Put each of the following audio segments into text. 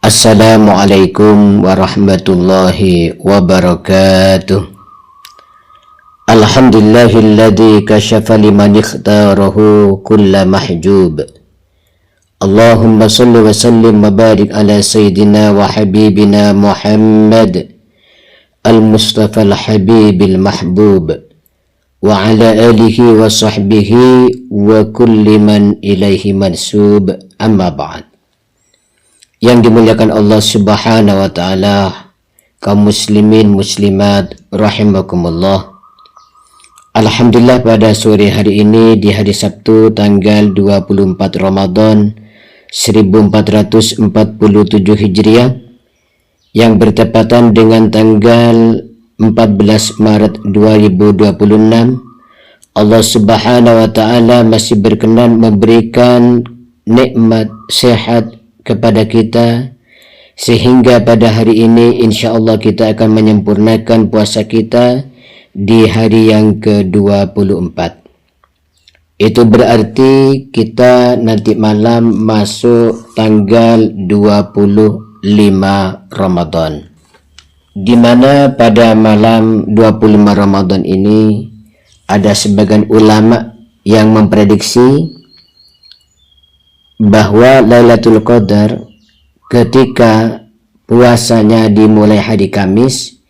Assalamualaikum warahmatullahi wabarakatuh. Alhamdulillahilladzi kasyafa liman ikhtarahu kulla mahjub. Allahumma salli wa sallim wa barik ala sayyidina wa habibina Muhammad al-Mustafa al-Habibil Mahbub wa ala alihi wa sahbihi wa kulli man ilaihi mansub. Amma ba'd. Yang dimuliakan Allah Subhanahu wa taala, kaum muslimin muslimat rahimakumullah. Alhamdulillah, pada sore hari ini di hari Sabtu tanggal 24 Ramadan 1447 Hijriah yang bertepatan dengan tanggal 14 Maret 2026, Allah Subhanahu wa taala masih berkenan memberikan nikmat sehat kepada kita, sehingga pada hari ini insya Allah kita akan menyempurnakan puasa kita di hari yang ke-24. Itu berarti kita nanti malam masuk tanggal 25 Ramadan, di mana pada malam 25 Ramadan ini ada sebagian ulama yang memprediksi bahwa Lailatul Qadar ketika puasanya dimulai hari Kamis,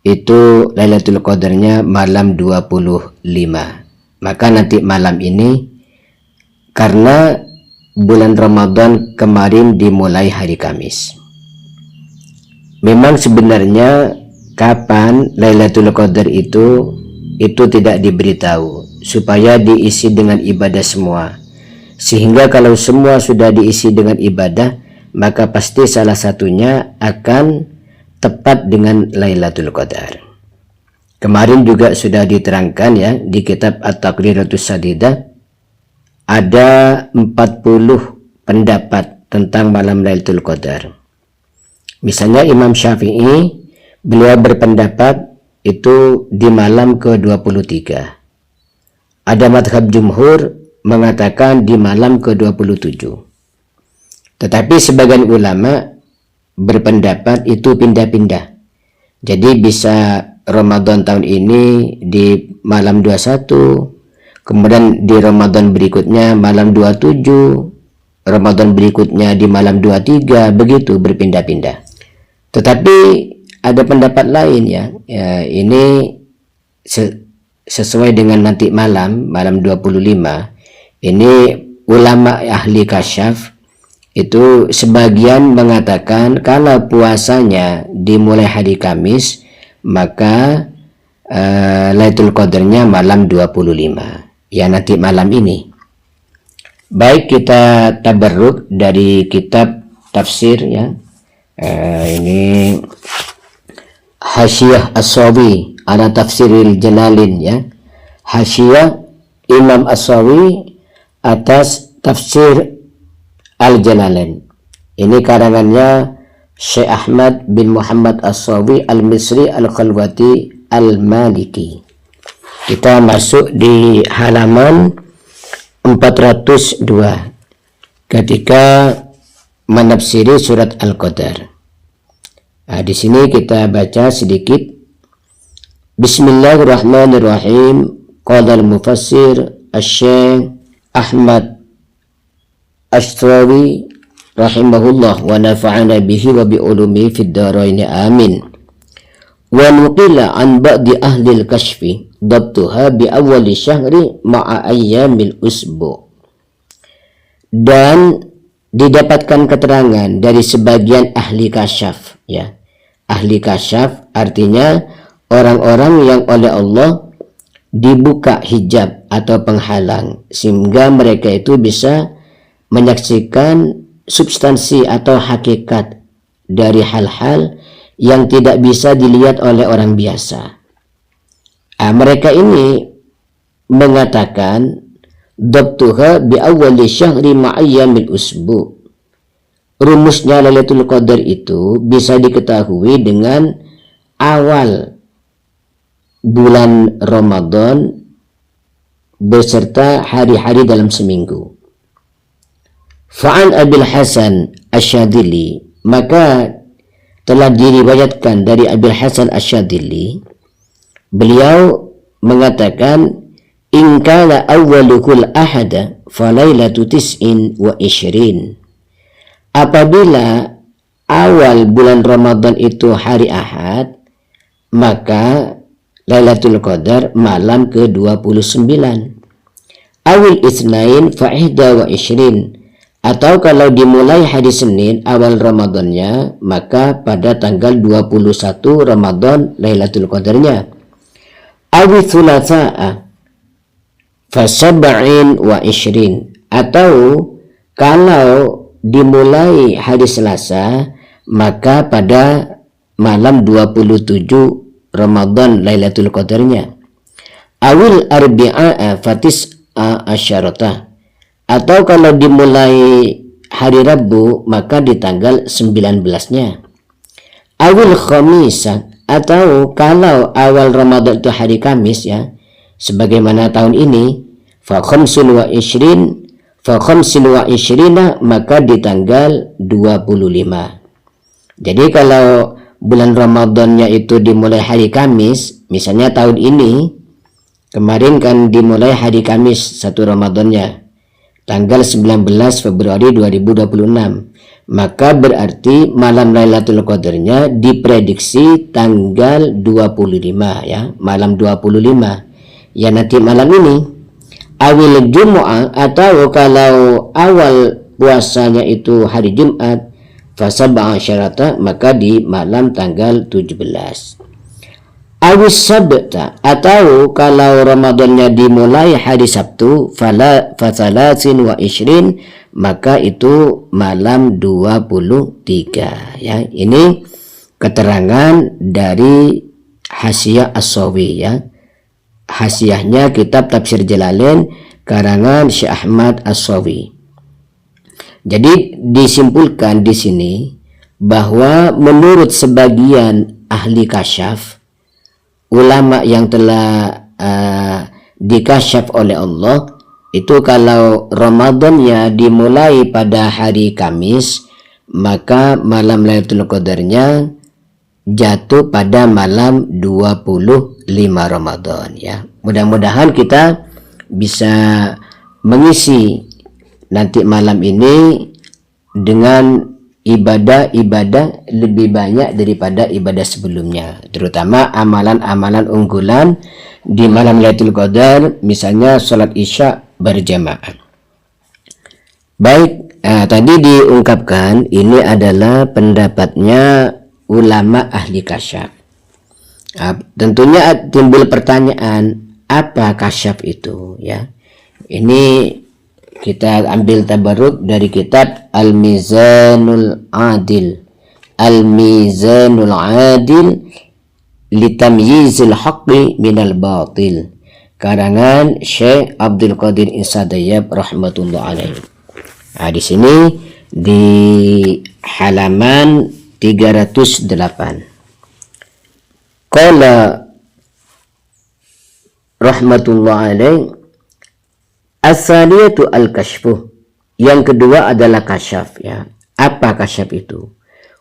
itu Lailatul Qadarnya malam 25. Maka nanti malam ini, karena bulan Ramadan kemarin dimulai hari Kamis, memang sebenarnya kapan Lailatul Qadar itu tidak diberitahu supaya diisi dengan ibadah semua. Sehingga kalau semua sudah diisi dengan ibadah, maka pasti salah satunya akan tepat dengan Lailatul Qadar. Kemarin juga sudah diterangkan ya di kitab At-Taqriratus Sadidah, ada 40 pendapat tentang malam Lailatul Qadar. Misalnya Imam Syafi'i, beliau berpendapat itu di malam ke-23. Ada madhab jumhur mengatakan di malam ke-27. Tetapi sebagian ulama berpendapat itu pindah-pindah. Jadi bisa Ramadan tahun ini di malam 21, kemudian di Ramadan berikutnya malam 27, Ramadan berikutnya di malam 23, begitu berpindah-pindah. Tetapi ada pendapat lain ya, ini sesuai dengan nanti malam 25. Ini ulama ahli kasyaf itu sebagian mengatakan kalau puasanya dimulai hari Kamis, maka Lailatul Qadarnya malam 25, ya nanti malam ini. Baik, kita tabarruk dari kitab tafsir ya. Ini Hasyiyah As-Sawi ala Tafsiril Jalalin ya. Hasyiyah Imam As-Sawi atas tafsir Al-Jalalain. Ini karangannya Syekh Ahmad bin Muhammad As-Sawi Al-Misri Al-Khalwati Al-Maliki. Kita masuk di halaman 402 ketika menafsiri surat Al-Qadar. Nah, di sini kita baca sedikit. Bismillahirrahmanirrahim. Qala al-mufassir Asy-Syaikh Ahmad Asy-Syaikh rahimahullah wa nafa'ana bihi wa bi ulumihi fid dharain amin. Wa nuqila an ba'di ahli al-kashfi dabtuha bi awwal syahri ma'a ayyamil usbu. Dan didapatkan keterangan dari sebagian ahli kasyaf ya. Ahli kasyaf artinya orang-orang yang oleh Allah dibuka hijab atau penghalang sehingga mereka itu bisa menyaksikan substansi atau hakikat dari hal-hal yang tidak bisa dilihat oleh orang biasa. Mereka ini mengatakan dabtuha bi awwali syahri ma'ayyamil usbu. Rumusnya Lailatul Qadar itu bisa diketahui dengan awal bulan Ramadan beserta hari-hari dalam seminggu. Fa'an Abil Hasan Asyadili maka telah diriwayatkan dari Abil Hasan Asyadili, beliau mengatakan, in kana awwalukul ahada falailatu tis'in wa ishrin. Apabila awal bulan Ramadan itu hari Ahad, maka Lailatul Qadar malam ke-29. Awil Itsnain fa ihda wa ishrin, atau kalau dimulai hari Senin awal Ramadannya, maka pada tanggal 21 Ramadan Lailatul Qadarnya. Awil Thulatsa'a fa sab'in wa ishrin, atau kalau dimulai hari Selasa, maka pada malam 27 Ramadan Lailatul Qadarnya. Awil Arbi'a fatis'a asyarata, atau kalau dimulai hari Rabu, maka di tanggal 19-nya. Awil Khamisa, atau kalau awal Ramadan itu hari Kamis, ya, sebagaimana tahun ini, fa khamsin wa ishrina, maka di tanggal 25. Jadi kalau bulan Ramadannya itu dimulai hari Kamis, misalnya tahun ini, kemarin kan dimulai hari Kamis 1 Ramadannya, tanggal 19 Februari 2026, maka berarti malam Lailatul Qadarnya diprediksi tanggal 25, ya, malam 25, ya, nanti malam ini. Awil Jumu'ah, atau kalau awal puasanya itu hari Jumat, fasab'a asyarata, maka di malam tanggal 17. Awis Sabta, atau kalau Ramadannya dimulai hari Sabtu, fathalatsin wa ishrin, maka itu malam 23, ya. Ini keterangan dari Hasyiah As-Sawi, ya. Hasyiahnya kitab Tafsir Jalalain karangan Syekh Ahmad As-Sawi. Jadi disimpulkan di sini bahwa menurut sebagian ahli kasyaf, ulama yang telah dikasyaf oleh Allah, itu kalau Ramadannya dimulai pada hari Kamis, maka malam Lailatul Qadarnya jatuh pada malam 25 Ramadan, ya. Mudah-mudahan kita bisa mengisi nanti malam ini dengan ibadah-ibadah lebih banyak daripada ibadah sebelumnya, terutama amalan-amalan unggulan di malam Lailatul Qadar, misalnya sholat Isya berjamaah. Baik, tadi diungkapkan ini adalah pendapatnya ulama ahli kasyaf. Tentunya timbul pertanyaan, apa kasyaf itu, ya? Ini kita ambil tabarruk dari kitab Al-Mizanul Adil, Al-Mizanul Adil litamyizil haqqi minal batil, karangan Syekh Abdul Qadir Insadayab rahmatullah alaihi. Di sini di halaman 308. Qala rahmatullah alaihi, as-saniyatu al-kashfu, yang kedua adalah kasyaf, ya. Apa kasyaf itu?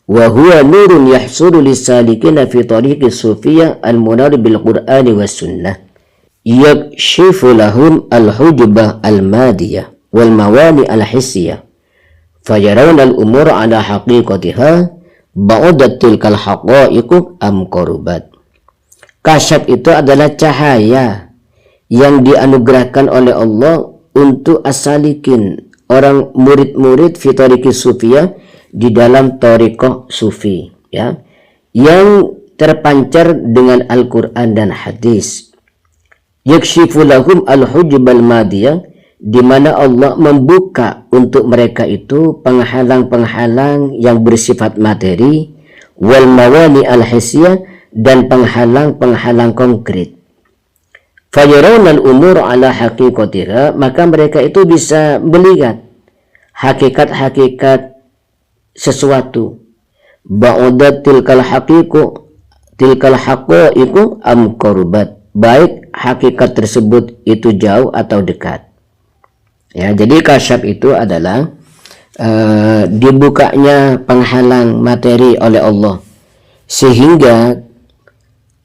Wa huwa nurun yahsulu lis-salikina fi tariqi sufiyah al-munar bil Qur'ani was sunnah, yakshifu lahum al-hujbah al-madiyah wal mawani al-hissiyah, fayarawna al-umur ala haqiqatiha ba'udat tilkal haqa'iqu am qarubat. Kasyaf itu adalah cahaya yang dianugerahkan oleh Allah untuk as-salikin, orang murid-murid fi tariqi sufiyah, di dalam tariqah sufi, ya, yang terpancar dengan Al-Quran dan hadis. Yakshifu lahum al-hujbal madiyah, di mana Allah membuka untuk mereka itu penghalang-penghalang yang bersifat materi, wal mawani al-hisiyah, dan penghalang-penghalang konkret. Fayarawna al-umur ala haqiqatiha, maka mereka itu bisa melihat hakikat-hakikat sesuatu. Ba'udat tilkal haqa'iqu am qarubat, baik hakikat tersebut itu jauh atau dekat. Ya, jadi kasyaf itu adalah dibukanya penghalang materi oleh Allah sehingga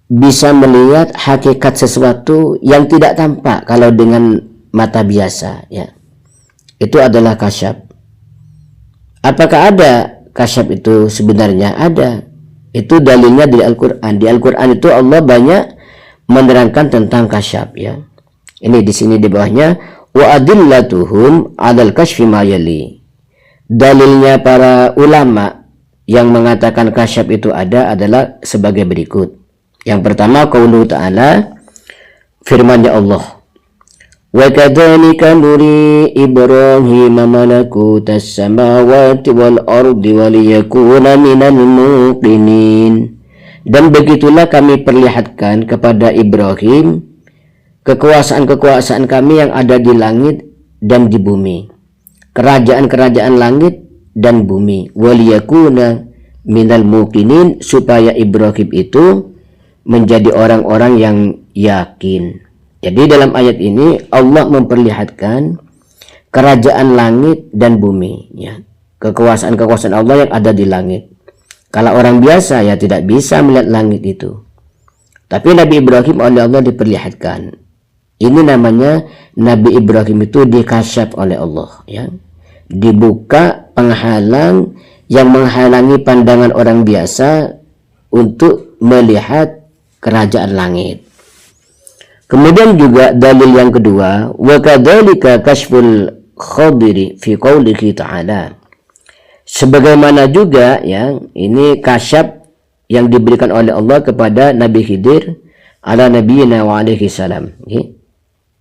bisa melihat hakikat sesuatu yang tidak tampak kalau dengan mata biasa, ya. Itu adalah kasyaf. Apakah ada kasyaf itu? Sebenarnya ada. Itu dalilnya di Al-Qur'an. Di Al-Qur'an itu Allah banyak menerangkan tentang kasyaf, ya. Ini di sini di bawahnya, wa adillatuhum 'alal kasyfi ma yali. Dalilnya para ulama yang mengatakan kasyaf itu ada adalah sebagai berikut. Yang pertama, qauluhu ta'ala, firman-Nya Allah, wa kadzalika nuri Ibrahim malakutas samawati wal ardi wa liyakuna minal muqinin. Dan begitulah kami perlihatkan kepada Ibrahim kekuasaan-kekuasaan kami yang ada di langit dan di bumi, kerajaan-kerajaan langit dan bumi, wa liyakuna minal muqinin, supaya Ibrahim itu menjadi orang-orang yang yakin. Jadi dalam ayat ini Allah memperlihatkan kerajaan langit dan bumi, ya. Kekuasaan-kekuasaan Allah yang ada di langit. Kalau orang biasa ya tidak bisa melihat langit itu. Tapi Nabi Ibrahim oleh Allah diperlihatkan. Ini namanya Nabi Ibrahim itu dikasyaf oleh Allah, ya. Dibuka penghalang yang menghalangi pandangan orang biasa untuk melihat kerajaan langit. Kemudian juga dalil yang kedua, wa kadzalika kasyful khadiri fi qoulihi ta'ala. Sebagaimana juga, ya, ini kasyaf yang diberikan oleh Allah kepada Nabi Khidir ala nabiyina wa alaihi salam.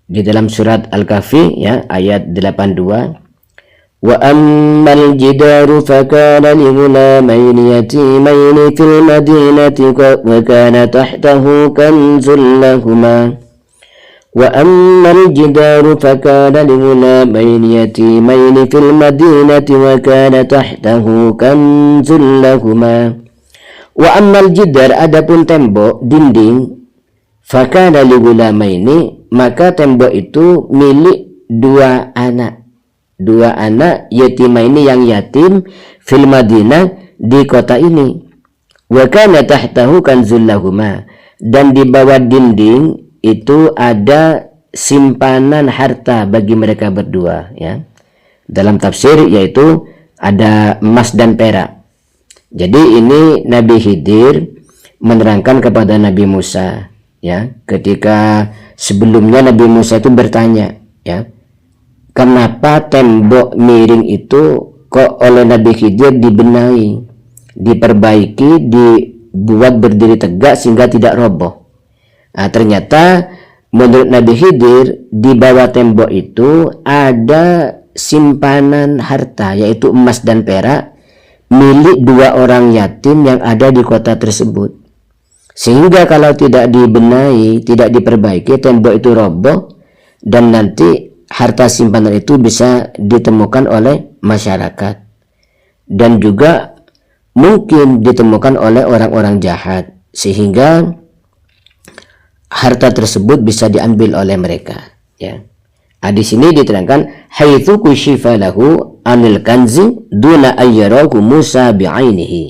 Di dalam surat Al-Kahfi, ya, ayat 82. وَأَمَّا الْجِدَارُ فَكَانَ لِغُلَامَيْنِ يَتِيمَيْنِ فِي الْمَدِينَةِ وَكَانَ تَحْتَهُ كَنْزٌ لَهُمَا وَأَمَّا الْجِدَارُ فَكَانَ لِغُلَامَيْنِ يَتِيمَيْنِ فِي الْمَدِينَةِ وَكَانَ تَحْتَهُ كَنْزٌ لَهُمَا وَأَمَّا الْجِدَارُ, adapun tembok dinding, فَكَانَ لِغُلَامَيْنِ, maka tembok itu milik dua anak yatimaini yang yatim, fil Madinah, di kota ini, wa kana tahtahu kanzul lahuma, dan di bawah dinding itu ada simpanan harta bagi mereka berdua, ya. Dalam tafsir yaitu ada emas dan perak. Jadi ini Nabi Khidir menerangkan kepada Nabi Musa, ya, ketika sebelumnya Nabi Musa itu bertanya, ya, kenapa tembok miring itu kok oleh Nabi Khidir dibenahi, diperbaiki, dibuat berdiri tegak sehingga tidak roboh. Nah, ternyata menurut Nabi Khidir di bawah tembok itu ada simpanan harta, yaitu emas dan perak, milik dua orang yatim yang ada di kota tersebut. Sehingga kalau tidak dibenahi, tidak diperbaiki, tembok itu roboh dan nanti harta simpanan itu bisa ditemukan oleh masyarakat dan juga mungkin ditemukan oleh orang-orang jahat sehingga harta tersebut bisa diambil oleh mereka, ya. Di sini diterangkan haitsu kushifa lahu anil kanzi duna ayyarahu Musa bi'ainihi,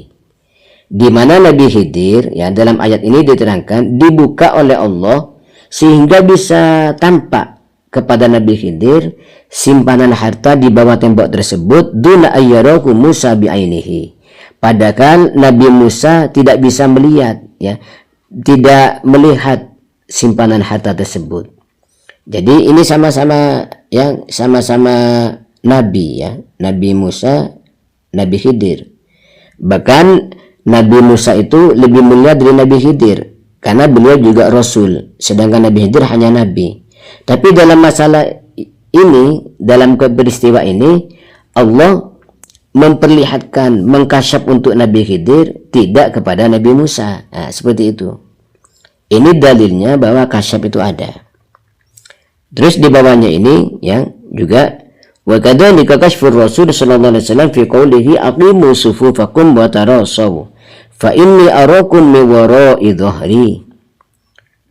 di mana Nabi Khidir, ya, dalam ayat ini diterangkan dibuka oleh Allah sehingga bisa tampak kepada Nabi Khidir simpanan harta di bawah tembok tersebut, duna ayyarahu Musa bi'ainihi, padahal Nabi Musa tidak bisa melihat, ya, tidak melihat simpanan harta tersebut. Jadi ini sama-sama, ya, sama-sama nabi, ya, Nabi Musa, Nabi Khidir. Bahkan Nabi Musa itu lebih mulia dari Nabi Khidir karena beliau juga rasul, sedangkan Nabi Khidir hanya nabi. Tapi dalam masalah ini, dalam peristiwa ini, Allah memperlihatkan, mengkasyaf untuk Nabi Khidir, tidak kepada Nabi Musa. Nah, seperti itu. Ini dalilnya bahwa kasyaf itu ada. Terus di bawahnya ini, ya, juga wa kadzalika kasyfur Rasul sallallahu alaihi wasallam fi qoulihi aqimu sufufakum wa tarasaw fa inni arakum min wara'i dhahri.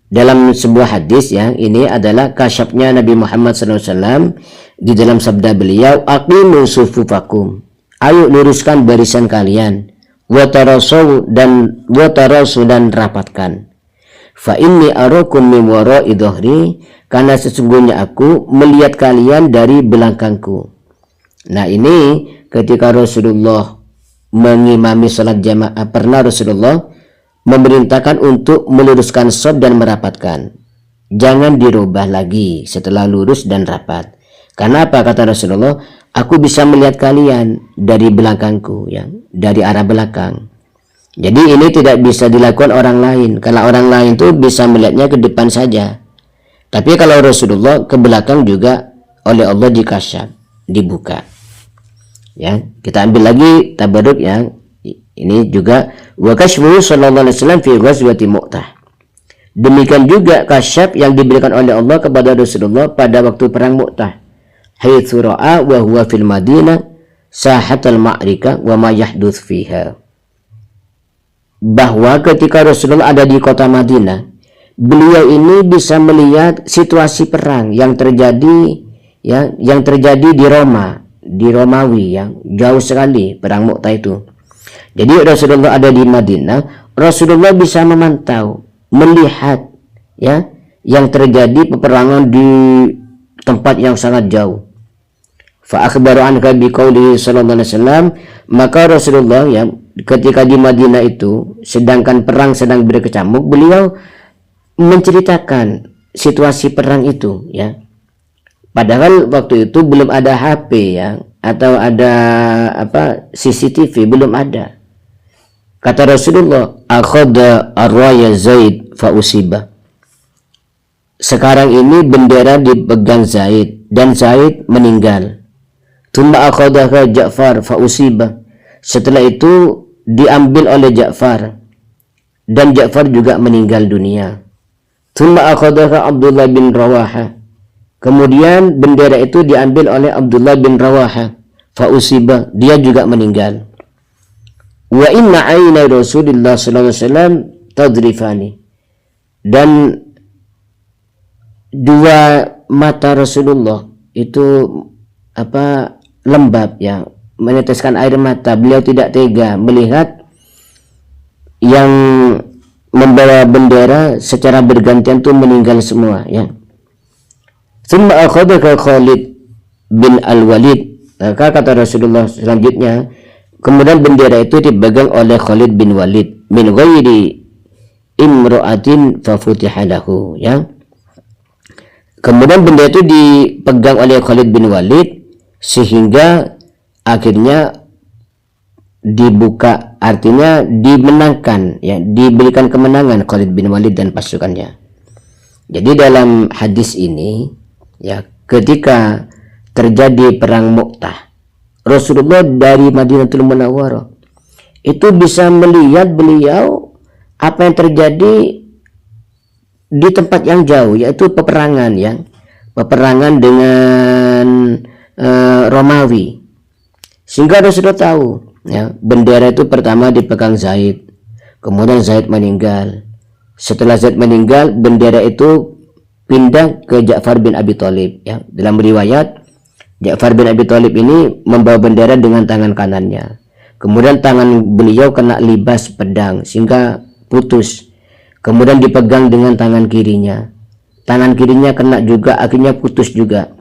Dalam sebuah hadis, ya, ini adalah kasyafnya Nabi Muhammad SAW di dalam sabda beliau, aqimu sufufakum, ayo luruskan barisan kalian, watarasu dan rapatkan. Fa inni arakum min wara'i dhahri, karena sesungguhnya aku melihat kalian dari belakangku. Nah, ini ketika Rasulullah mengimami salat jamaah, pernah Rasulullah memerintahkan untuk meluruskan shaf dan merapatkan. Jangan dirubah lagi setelah lurus dan rapat. Karena apa, kata Rasulullah, aku bisa melihat kalian dari belakangku, ya, dari arah belakang. Jadi ini tidak bisa dilakukan orang lain. Kalau orang lain itu bisa melihatnya ke depan saja. Tapi kalau Rasulullah ke belakang juga oleh Allah dikasyaf, dibuka. Ya, kita ambil lagi tabarruk yang ini juga wa kasyfu sallallahu alaihi wasallam fi ghazwati Mu'tah. Demikian juga kasyaf yang diberikan oleh Allah kepada Rasulullah pada waktu perang Mu'tah. Haitsu ra'a wa huwa fil Madinah sahatal ma'rika wa ma yahduts fiha. Bahwa ketika Rasulullah ada di kota Madinah, beliau ini bisa melihat situasi perang yang terjadi, ya, yang terjadi di Roma, di Romawi, yang jauh sekali perang Mu'tah itu. Jadi Rasulullah ada di Madinah, Rasulullah bisa memantau, melihat, ya, yang terjadi peperangan di tempat yang sangat jauh. Fa akhbaru anka biqaulihi sallallahu alaihi wasallam, maka Rasulullah, ya, ketika di Madinah itu sedangkan perang sedang berkecamuk, beliau menceritakan situasi perang itu, ya. Padahal waktu itu belum ada HP, ya, atau ada CCTV, belum ada. Kata Rasulullah, akhadha ar-raya Zaid fa usiba. Sekarang ini bendera dipegang Zaid dan Zaid meninggal. Thumma akhadha Ja'far fa usiba. Setelah itu diambil oleh Ja'far dan Ja'far juga meninggal dunia. Thumma akhadha Abdullah bin Rawaha. Kemudian bendera itu diambil oleh Abdullah bin Rawaha, fa usiba, dia juga meninggal. Wa inna aina Rasulullah sallallahu alaihi wasallam tadrifani. Dan dua mata Rasulullah itu lembab, ya, meneteskan air mata. Beliau tidak tega melihat yang membawa bendera secara bergantian itu meninggal semua, ya. Thumma akhadha Khalid bin Al-Walid. Maka kata Rasulullah selanjutnya, kemudian bendera itu dipegang oleh Khalid bin Walid min ghairi imra'atin fa futiha lahu, ya. Kemudian bendera itu dipegang oleh Khalid bin Walid sehingga akhirnya dibuka, artinya dimenangkan, ya, diberikan kemenangan Khalid bin Walid dan pasukannya. Jadi dalam hadis ini, ya, ketika terjadi perang Mu'tah, Rasulullah dari Madinatul Munawwarah itu bisa melihat beliau apa yang terjadi di tempat yang jauh, yaitu peperangan, ya, peperangan dengan Romawi. Sehingga Rasulullah tahu, ya, bendera itu pertama dipegang Zaid, kemudian Zaid meninggal. Setelah Zaid meninggal, bendera itu pindah ke Ja'far bin Abi Thalib, ya. Dalam riwayat, Ja'far bin Abi Thalib ini membawa bendera dengan tangan kanannya. Kemudian tangan beliau kena libas pedang sehingga putus. Kemudian dipegang dengan tangan kirinya. Tangan kirinya kena juga, akhirnya putus juga.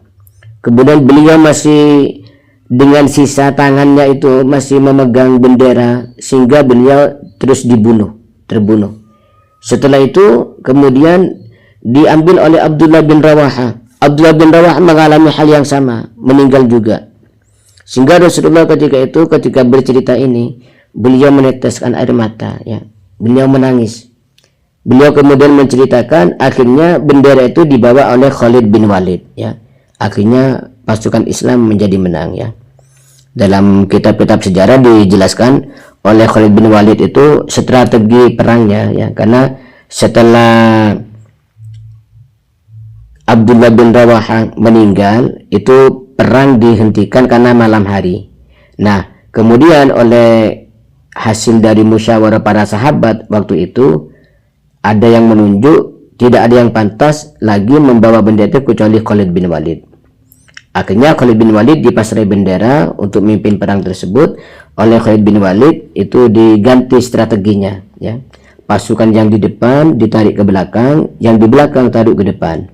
Kemudian beliau masih dengan sisa tangannya itu masih memegang bendera sehingga beliau terus terbunuh. Setelah itu kemudian diambil oleh Abdullah bin Rawaha. Abdullah bin Rawaha mengalami hal yang sama, meninggal juga. Sehingga Rasulullah ketika bercerita ini, beliau meneteskan air mata, ya. Beliau menangis. Beliau kemudian menceritakan akhirnya bendera itu dibawa oleh Khalid bin Walid, ya. Akhirnya pasukan Islam menjadi menang, ya. Dalam kitab-kitab sejarah dijelaskan oleh Khalid bin Walid itu strategi perangnya, ya, karena setelah Abdullah bin Rawaha meninggal, itu perang dihentikan karena malam hari. Nah, kemudian oleh hasil dari musyawarah para sahabat waktu itu, ada yang menunjuk tidak ada yang pantas lagi membawa bendera itu kecuali Khalid bin Walid. Akhirnya Khalid bin Walid dipasrai bendera untuk memimpin perang tersebut. Oleh Khalid bin Walid itu diganti strateginya, ya. Pasukan yang di depan ditarik ke belakang, yang di belakang tarik ke depan.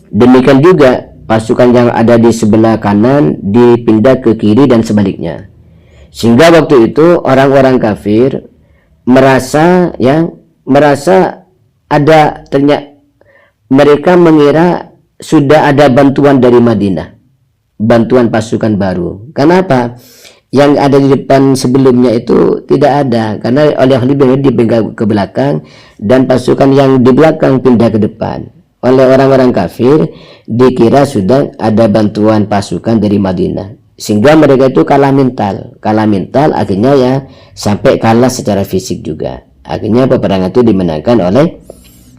Demikian juga pasukan yang ada di sebelah kanan dipindah ke kiri dan sebaliknya. Sehingga waktu itu orang-orang kafir merasa ada ternyata mereka mengira sudah ada bantuan dari Madinah, bantuan pasukan baru. Kenapa? Yang ada di depan sebelumnya itu tidak ada, karena oleh Khalid bin Walid dipindah ke belakang dan pasukan yang di belakang pindah ke depan. Oleh orang-orang kafir dikira sudah ada bantuan pasukan dari Madinah, sehingga mereka itu kalah mental akhirnya ya sampai kalah secara fisik juga. Akhirnya peperangan itu dimenangkan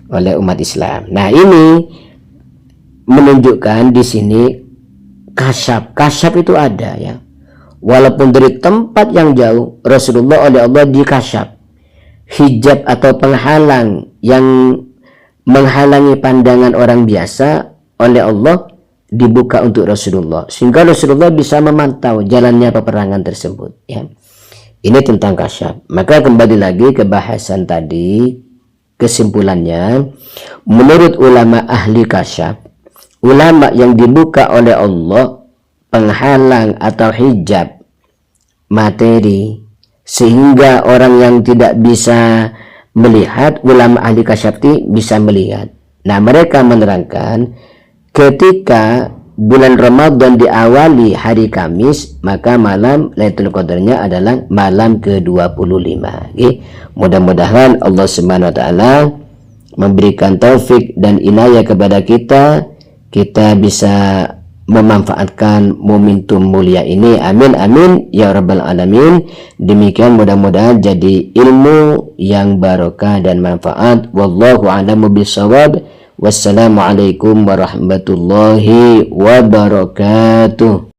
oleh umat Islam. Nah, ini menunjukkan di sini kasyaf itu ada, ya. Walaupun dari tempat yang jauh, Rasulullah oleh Allah dikasyaf, hijab atau penghalang yang menghalangi pandangan orang biasa oleh Allah dibuka untuk Rasulullah, sehingga Rasulullah bisa memantau jalannya peperangan tersebut, ya. Ini tentang kasyaf. Maka kembali lagi ke bahasan tadi, kesimpulannya, menurut ulama ahli kasyaf, ulama yang dibuka oleh Allah penghalang atau hijab materi sehingga orang yang tidak bisa melihat, ulama ahli kasyaf bisa melihat. Nah, mereka menerangkan ketika bulan Ramadan diawali hari Kamis, maka malam Lailatul Qadarnya adalah malam ke-25. Okay? Mudah-mudahan Allah Subhanahu wa taala memberikan taufik dan inayah kepada kita bisa memanfaatkan momentum mulia ini. Amin amin ya rabbal alamin. Demikian mudah-mudahan jadi ilmu yang barokah dan manfaat. Wallahu a'lamu bishawab. Wassalamualaikum warahmatullahi wabarakatuh.